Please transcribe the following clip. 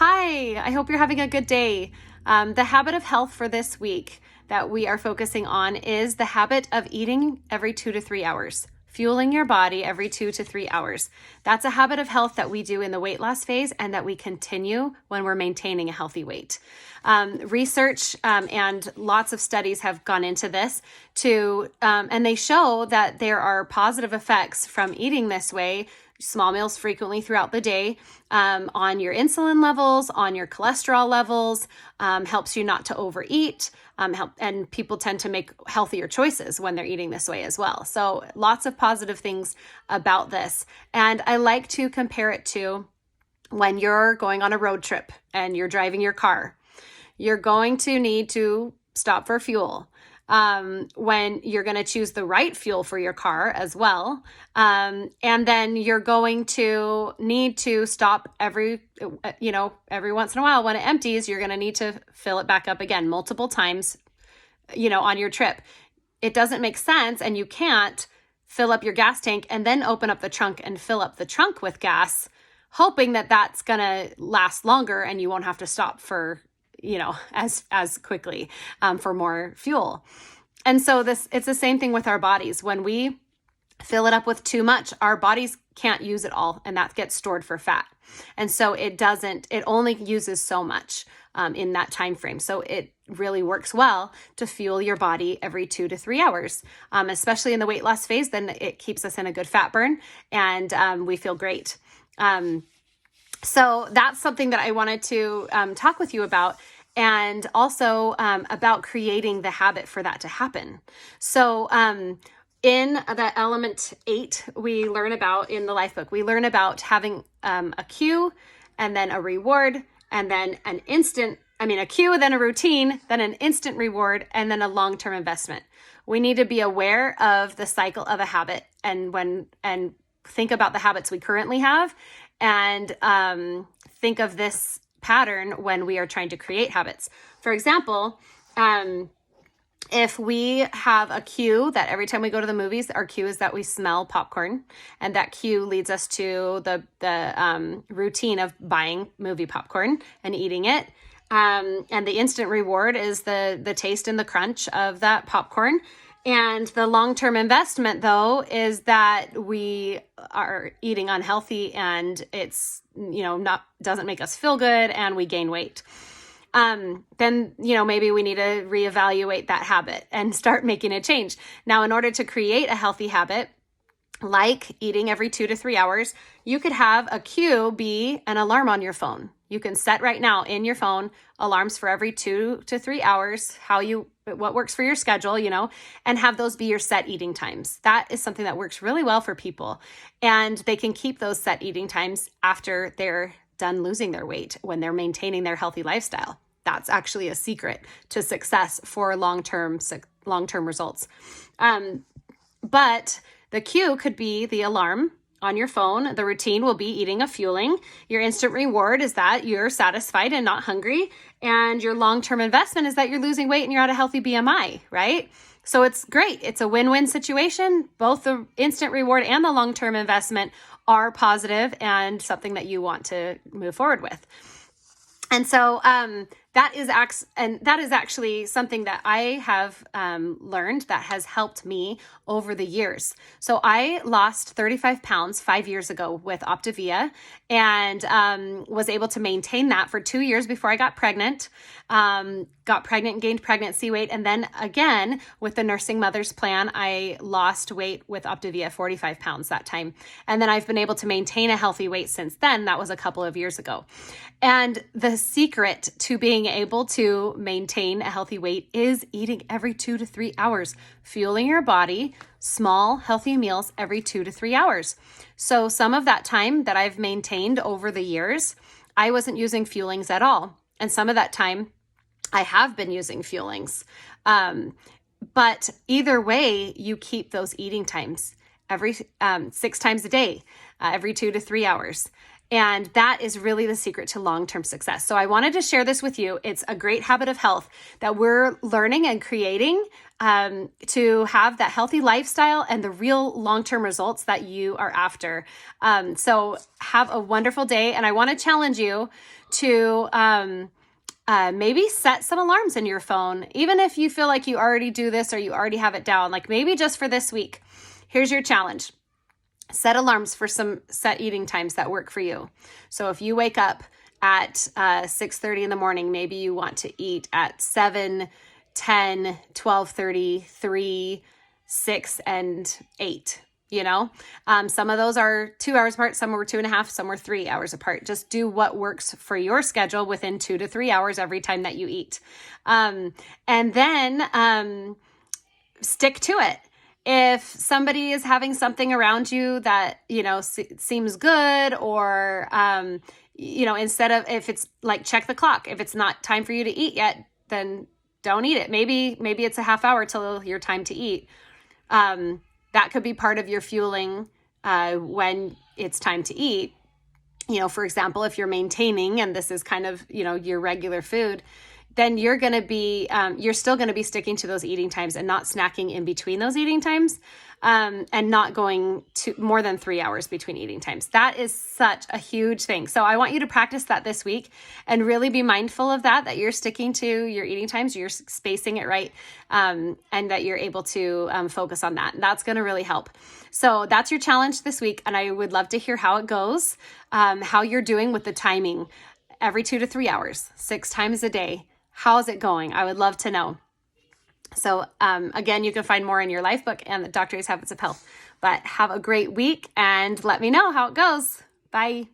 Hi, I hope you're having a good day. The habit of health for this week that we are focusing on is the habit of eating every 2 to 3 hours, fueling your body every 2 to 3 hours. That's a habit of health that we do in the weight loss phase and that we continue when we're maintaining a healthy weight. Research and lots of studies have gone into this and they show that there are positive effects from eating this way, small meals frequently throughout the day, on your insulin levels, on your cholesterol levels, helps you not to overeat, and people tend to make healthier choices when they're eating this way as well. So lots of positive things about this. And I like to compare it to when you're going on a road trip and you're driving your car. You're going to need to stop for fuel. When you're going to choose the right fuel for your car as well. And then you're going to need to stop every once in a while when it empties, you're going to need to fill it back up again multiple times, on your trip. It doesn't make sense, and you can't fill up your gas tank and then open up the trunk and fill up the trunk with gas, hoping that that's going to last longer and you won't have to stop for as quickly for more fuel. And so it's the same thing with our bodies. When we fill it up with too much, our bodies can't use it all, and that gets stored for fat. And so it only uses so much in that time frame. So it really works well to fuel your body every 2 to 3 hours, especially in the weight loss phase. Then it keeps us in a good fat burn, and we feel great. So that's something that I wanted to talk with you about, and also about creating the habit for that to happen. So in the element 8, we learn about, in the life book, we learn about having a cue, and then a reward, and then a cue, then a routine, then an instant reward, and then a long-term investment. We need to be aware of the cycle of a habit and think about the habits we currently have, and think of this pattern when we are trying to create habits. For example, if we have a cue that every time we go to the movies, our cue is that we smell popcorn, and that cue leads us to the routine of buying movie popcorn and eating it. And the instant reward is the taste and the crunch of that popcorn. And the long-term investment, though, is that we are eating unhealthy, and it's, doesn't make us feel good, and we gain weight. Then, maybe we need to reevaluate that habit and start making a change. Now, in order to create a healthy habit, like eating every 2 to 3 hours, you could have a cue be an alarm on your phone. You can set right now in your phone alarms for every 2 to 3 hours, what works for your schedule, and have those be your set eating times. That is something that works really well for people. And they can keep those set eating times after they're done losing their weight, when they're maintaining their healthy lifestyle. That's actually a secret to success for long-term results. But the cue could be the alarm on your phone. The routine will be eating a fueling. Your instant reward is that you're satisfied and not hungry. And your long-term investment is that you're losing weight and you're at a healthy BMI, right? So it's great. It's a win-win situation. Both the instant reward and the long-term investment are positive and something that you want to move forward with. And so that is actually something that I have learned that has helped me over the years. So I lost 35 pounds 5 years ago with Optavia, and was able to maintain that for 2 years before I got pregnant. Got pregnant and gained pregnancy weight. And then again, with the Nursing Mothers Plan, I lost weight with Optavia, 45 pounds that time. And then I've been able to maintain a healthy weight since then. That was a couple of years ago. And the secret to being able to maintain a healthy weight is eating every 2 to 3 hours, fueling your body, small, healthy meals every 2 to 3 hours. So some of that time that I've maintained over the years, I wasn't using fuelings at all. And some of that time I have been using fuelings. But either way, you keep those eating times every 6 times a day, every 2 to 3 hours. And that is really the secret to long-term success. So I wanted to share this with you. It's a great habit of health that we're learning and creating to have that healthy lifestyle and the real long-term results that you are after. So have a wonderful day. And I want to challenge you to maybe set some alarms in your phone, even if you feel like you already do this or you already have it down, like maybe just for this week. Here's your challenge. Set alarms for some set eating times that work for you. So if you wake up at 6:30 in the morning, maybe you want to eat at 7, 10, 12:30, 3, 6, and 8. Some of those are 2 hours apart, some were 2.5, some were 3 hours apart. Just do what works for your schedule within 2 to 3 hours every time that you eat. And then stick to it. If somebody is having something around you that, seems good, or, instead of, if it's like, check the clock, if it's not time for you to eat yet, then don't eat it. Maybe it's a half hour till your time to eat. That could be part of your fueling when it's time to eat. For example, if you're maintaining and this is kind of, your regular food, then you're still going to be sticking to those eating times and not snacking in between those eating times, and not going to more than 3 hours between eating times. That is such a huge thing. So I want you to practice that this week and really be mindful of that you're sticking to your eating times, you're spacing it right, and that you're able to focus on that. And that's going to really help. So that's your challenge this week. And I would love to hear how it goes, how you're doing with the timing every 2 to 3 hours, 6 times a day. How's it going? I would love to know. So again, you can find more in your life book and the Dr. A's Habits of Health. But have a great week and let me know how it goes. Bye.